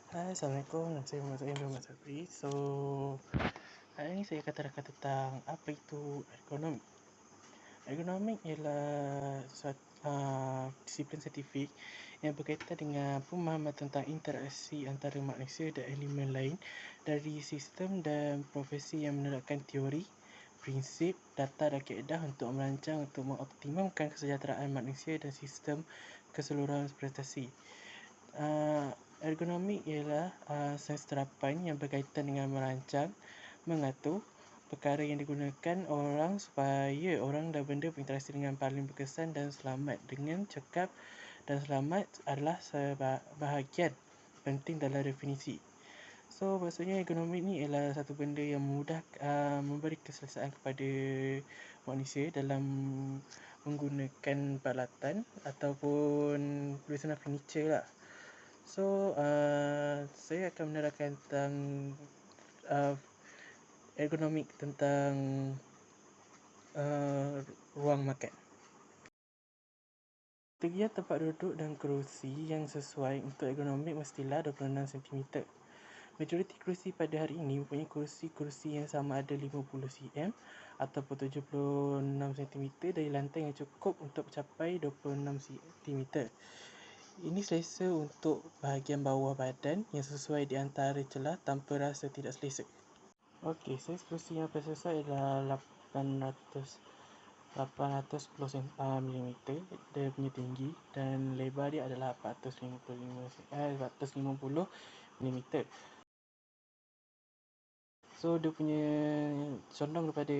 Hai, Assalamualaikum. Nama saya Muhammad Sabri. Hari ini saya akan terangkan tentang apa itu ergonomik. Ergonomik ialah disiplin saintifik yang berkaitan dengan pemahaman tentang interaksi antara manusia dan elemen lain dari sistem dan profesi yang menerapkan teori, prinsip, data dan kaedah untuk merancang untuk mengoptimumkan kesejahteraan manusia dan sistem keseluruhan prestasi. Ergonomik ialah sains terapan yang berkaitan dengan merancang, mengatur perkara yang digunakan orang supaya orang dan benda berinteraksi dengan paling berkesan dan selamat. Dengan cakap dan selamat adalah bahagian penting dalam definisi. So, maksudnya ergonomik ni ialah satu benda yang mudah memberi keselesaan kepada manusia dalam menggunakan peralatan ataupun perusahaan furniture lah. So, saya akan menerangkan tentang uh, ergonomik tentang ruang makan. Tegia tempat duduk dan kerusi yang sesuai untuk ergonomik mestilah 26 cm. Majoriti kerusi pada hari ini mempunyai kerusi yang sama ada 50 cm ataupun 76 cm dari lantai yang cukup untuk mencapai 26 cm. Ini selesa untuk bahagian bawah badan yang sesuai di antara celah tanpa rasa tidak selesa. Okey, saiz kerusi yang paling sesuai adalah 810 mm dia punya tinggi dan lebar dia adalah 450 mm. So dia punya condong daripada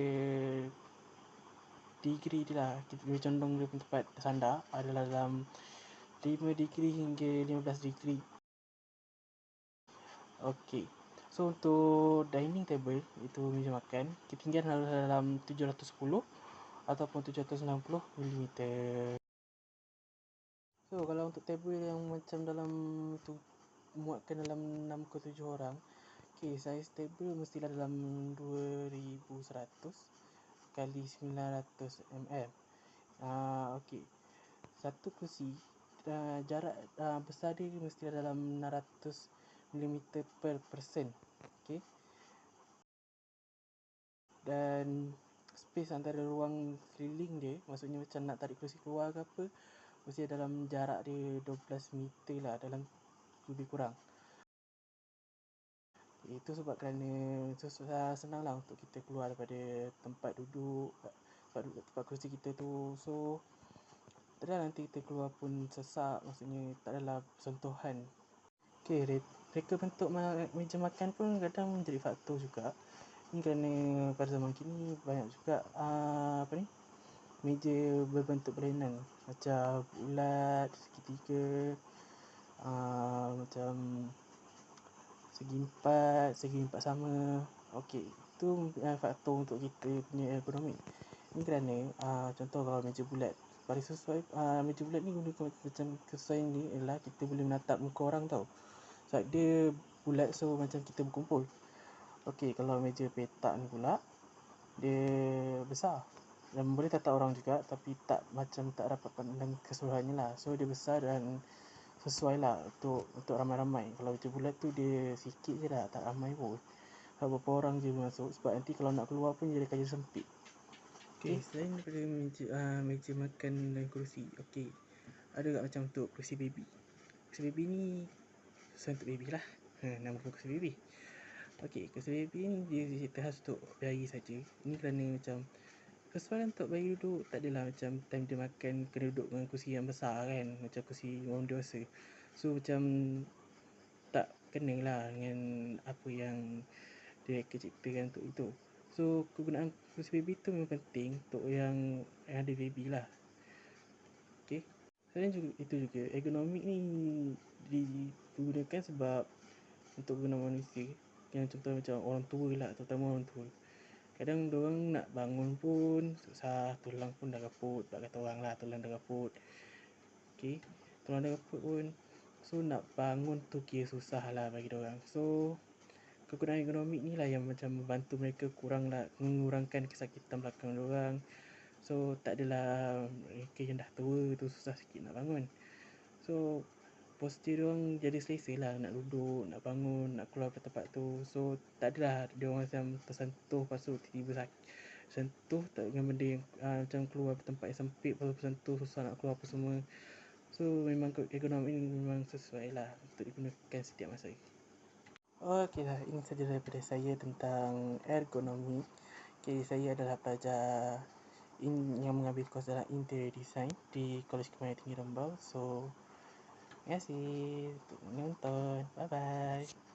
degree dia lah. Kita punya condong dia punya tempat sandar adalah dalam 5 degree hingga 15 degree. Okey. So untuk dining table, itu meja makan, ketinggian adalah dalam 710 ataupun 760 mm. So kalau untuk table yang macam dalam tu muatkan dalam 6 ke 7 orang, okey, saiz table mestilah dalam 2100 kali 900 mm. Okey. Satu kerusi jarak besar dia mestilah dalam 600 mm per person. Okey. Dan space antara ruang sekeliling dia, maksudnya macam nak tarik kerusi keluar ke apa, mesti dalam jarak dia 12 meter lah, dalam lebih kurang. Itu sebab kerana susah senang lah untuk kita keluar daripada tempat duduk, tempat kerusi kita tu. So tak adalah nanti kita keluar pun sesak, maksudnya tak adalah sentuhan. Okay, reka bentuk meja makan pun kadang menjadi faktor juga. Ni kerana pada zaman kini banyak juga meja berbentuk berlainan, macam bulat, segitiga, macam segi empat sama. Okey, itu faktor untuk kita punya ergonomik. Ini kerana contoh kalau meja bulat, paling sesuai meja bulat ni guna macam kesesuaian ni ialah kita boleh menatap muka orang tau. Sebab dia bulat, so macam kita berkumpul. Okey, kalau meja petak ni pula dia besar dan boleh tatap orang juga, tapi tak rapat pandang keseluruhannya lah. So dia besar dan sesuai lah untuk ramai-ramai. Kalau meja bulat tu dia sikit je lah, tak ramai pun. Kalau berapa orang je masuk, sebab nanti kalau nak keluar pun jadi kayu sempit. Okey, selain daripada meja makan dan kerusi, okey, ada tak macam untuk kerusi baby. Kerusi baby ni sesuai untuk baby lah. Nama pun kerusi baby. Okey, kerusi baby ni dia khas untuk bayi saja. Ini kerana macam kesesuaian untuk bayi duduk, tak adalah macam time dia makan kena duduk dengan kerusi yang besar kan, macam kerusi orang dewasa. So macam tak kena lah dengan apa yang dia ciptakan untuk itu. So kegunaan kerusi baby tu memang penting untuk yang ada baby lah. Okey. Selain itu juga, ergonomik ni digunakan sebab untuk guna manusia yang contoh macam orang tua lah, terutama orang tua. Kadang diorang nak bangun pun susah, tulang pun dah kaput, sebab kata orang lah tulang dah kaput. Okey, tulang dah kaput pun, so nak bangun tu kira susah lah bagi diorang. So kegunaan ergonomik ni lah yang macam membantu mereka mengurangkan kesakitan belakang diorang. So tak adalah mereka yang dah tua tu susah sikit nak bangun. So postur diorang jadi selesa lah, nak duduk, nak bangun, nak keluar dari tempat tu. So tak adalah diorang macam tersentuh lepas tu tiba-tiba sentuh tak dengan benda yang macam keluar dari tempat yang sempit, lepas tu tersentuh susah nak keluar apa semua. So memang ergonomi ni memang sesuai lah untuk digunakan setiap masa. Okey lah, ini saja daripada saya tentang ergonomi. Okay, saya adalah pelajar yang mengambil kos dalam interior design di Kolej Kemahiran Tinggi Rembau. So, terima kasih untuk menonton. Bye bye.